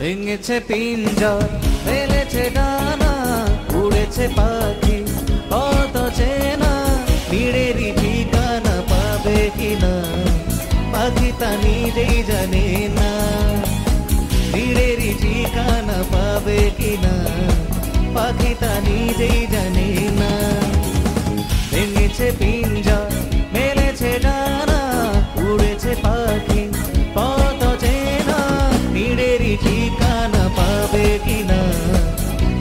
ভেঙেছে পিঞ্জর, ফেলেছে ডানা, উড়েছে পাখি কত চেনা, নীড়েরই ঠিকানা পাবে কিনা পাখি তা নিজেই জানে না। নীড়েরই ঠিকানা পাবে কিনা পাখি তা নিজেই জানে না। ভেঙেছে পিঞ্জর, মেলেছে ডানা, উড়েছে পাখি কত চেনা, নীড়েরই ঠিকানা পাবে কিনা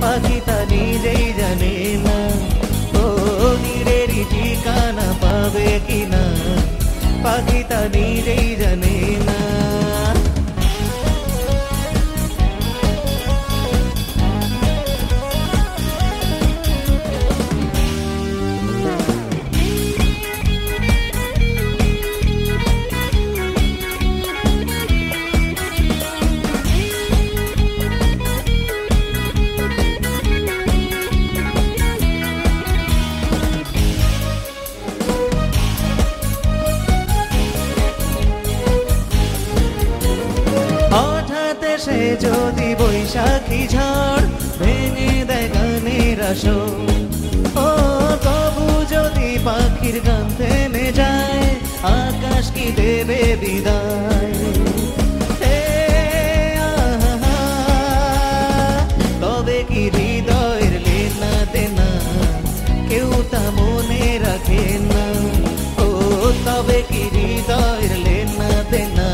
পাখি তা নিজেই জানে না। ও নীড়েরই ঠিকানা পাবে কিনা পাখি তা নিজেই জানে না। সে যদি বৈশাখী ঝড় ভেঙে দেয় গানের আসর, ও তবু যদি পাখির গান থেমে যায় আকাশ কি দেবে বিদায়। তবে কি হৃদয়ের লেনা দেনা কেউ তা মনে রাখে না। ও তবে কি হৃদয়ের লেনা দেনা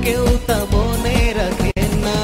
কেউ তা মনে রাখে না।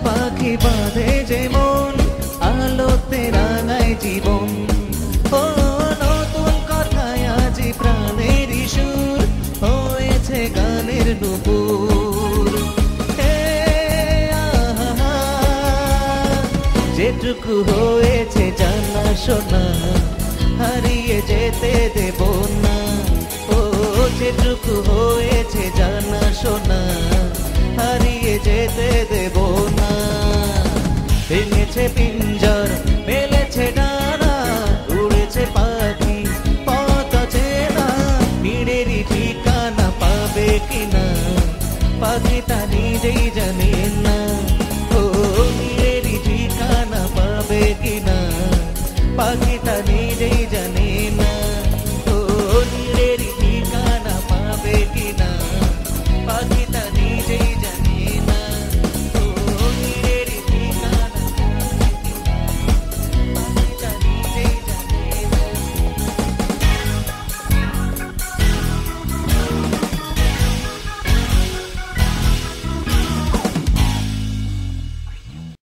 পাখি বাঁধে যে মন, আলোতে রাঙায় জীবন। ও নতুন কথায় আজি প্রাণের সুর হয়েছে গানের নুপুর। যেটুকু হয়েছে জানা শোনা হারিয়ে যেতে দেব না। ও যেটুকু হয়েছে জানা শোনা হারিয়ে যেতে দেব না। ভেঙেছে পিঞ্জর, মেলেছে ডানা, উড়েছে পাখি পথ চেনা, নীড়েরই ঠিকানা পাবে কিনা পাখি তা নিজেই